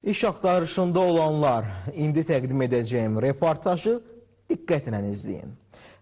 İş axtarışında olanlar, indi təqdim edəcəyim reportajı diqqətlə izləyin.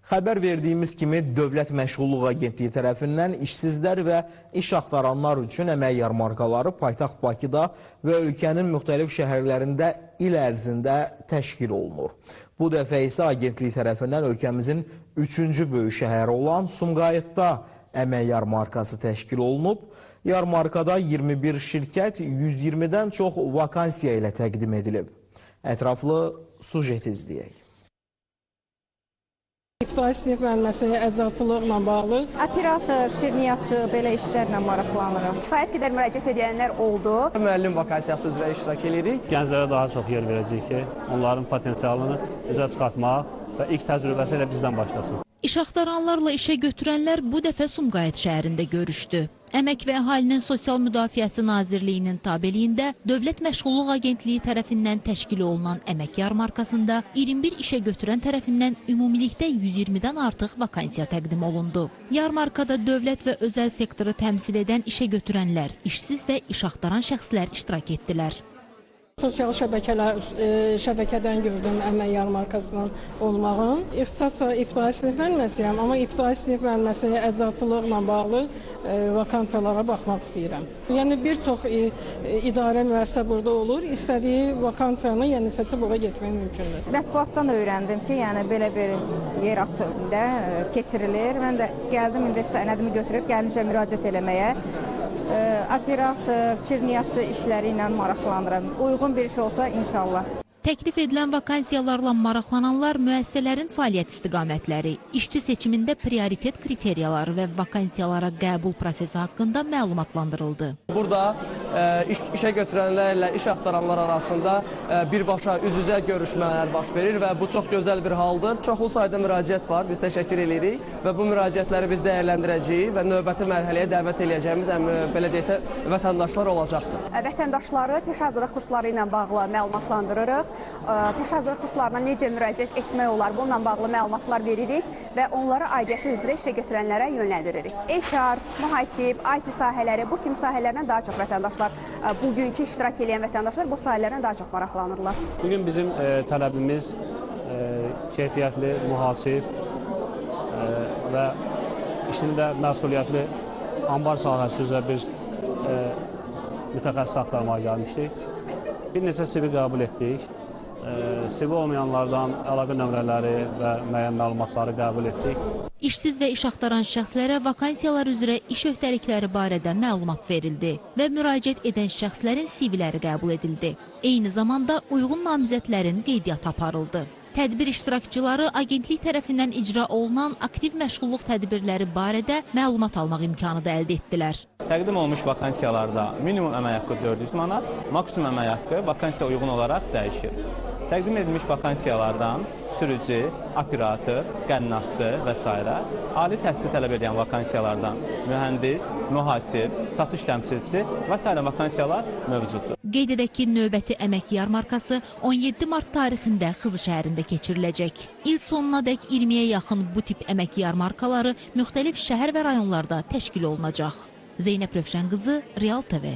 Xəbər verdiyimiz kimi Dövlət Məşğulluq Agentliyi tərəfindən işsizlər və iş axtaranlar üçün əmək yarmarkaları paytaxt Bakıda və ölkənin müxtəlif şəhərlərində il ərzində təşkil olunur. Bu dəfə isə agentlik tərəfindən ölkəmizin 3-cü böyük şəhəri olan Sumqayıtda əmək yarmarkası təşkil olunub. Yarmarkada 21 şirkət 120-dən çox vakansiya ilə təqdim edilib. Ətraflı sujet izləyək. İqtidai sinif müəlliməsi əczaçılıqla bağlı. Operator, şirniyyatçı, belə işlərlə maraqlanırıq. Kifayət qədər müraciət edənlər oldu. Müəllim vakansiyası üzrə iştirak edirik. Gənclərə daha çox yer verəcəyik ki, onların potensialını üzə çıxartmaq və ilk təcrübəsi ilə bizdən başlasın. İş axtaranlarla işə götürənlər bu dəfə Sumqayıt şəhərində görüşdü. Əmək və Əhalinin Sosial Müdafiəsi Nazirliyinin tabeliyində Dövlət Məşğulluq Agentliyi tərəfindən təşkil olunan əmək yarmarkasında 21 işə götürən tərəfindən ümumilikdə 120-dən artıq vakansiya təqdim olundu. Yarmarkada dövlət və özəl sektoru təmsil edən işə götürənlər, işsiz və iş axtaran şəxslər iştirak etdilər. Sosial şəbəkədən gördüm əmək yarmarkasının olmağın. İqtidai sinif müəlliməsiyəm, amma İqtidai sinif müəlliməsi əczaçılıqla bağlı vakansiyalara baxmaq istəyirəm. Yəni bir çox idarə müəssisə burada olur, istədiyi vakansiyanı seçib ora getmək mümkündür. Mətbuatdan öyrəndim ki, yəni belə bir yer açıldı, keçirilir. Mən də gəldim, indi sənədimi götürüb gəlmişəm müraciət eləməyə. Operator, şirniyyatçı işləri ilə maraqlanıram. Uyğun bir iş olsa inşallah. Təklif edilən vakansiyalarla maraqlananlar müəssisələrin fəaliyyət istiqamətləri, işçi seçimində prioritet kriteriyaları və vakansiyalara qəbul prosesi haqqında məlumatlandırıldı. Burada işə götürənlərlə iş axtaranlar arasında birbaşa üz-üzə görüşmələr baş verir və bu çox gözəl bir haldır. Çoxlu sayda müraciət var, biz təşəkkür edirik və bu müraciətləri biz dəyərləndirəcəyik və növbəti mərhələyə dəvət edəcəyimiz belə deyək, vətəndaşlar olacaqdır. Vətəndaşları peşə hazırlıq kursları ilə bağlı məlumatlandırırıq. Peşə hazırlıq kurslarına necə müraciət etmək olar, bununla bağlı məlumatlar veririk və onları aidiyyəti üzrə işə götürənlərə yönləndiririk. HR, mühasib, IT sahələri, bu kimi sahələrdən daha çox vətəndaşlar, bugünkü iştirak edən vətəndaşlar bu sahələrdən daha çox maraqlanırlar. Bugün bizim tələbimiz keyfiyyətli, mühasib və işində məsuliyyətli anbar sahəsi üzrə bir mütəxəssis axtarmağa gəlmişdik. Bir neçə CV qəbul etdik. CV olmayanlardan əlaqə nömrələri və müəyyən məlumatları qəbul etdik. İşsiz və iş axtaran şəxslərə vakansiyalar üzrə iş öhdəlikləri barədə məlumat verildi və müraciət edən şəxslərin CV-ləri qəbul edildi. Eyni zamanda uyğun namizədlərin qeydiyyatı aparıldı. Tədbir iştirakçıları agentlik tərəfindən icra olunan aktiv məşğulluq tədbirləri barədə məlumat almaq imkanı da əldə etdilər. Təqdim olunmuş vakansiyalarda minimum əmək haqqı 400 manat, maksimum əmək haqqı vakansiya uyğun olaraq dəyişir. Təqdim edilmiş vakansiyalardan sürücü, operator, qənnatçı və s. ali təhsil tələb edən vakansiyalardan mühəndis, mühasib, satış təmsilçisi və s. vakansiyalar mövcuddur. Qeyd edək ki, növbəti əmək yarmarkası 17 mart tarixində Xızı şəhərində keçiriləcək. İl sonuna dək 20-yə yaxın bu tip əmək yarmarkaları müxtəlif şəhər və rayonlarda təşkil olunacaq. Zeynəb Rövşən qızı, Real TV.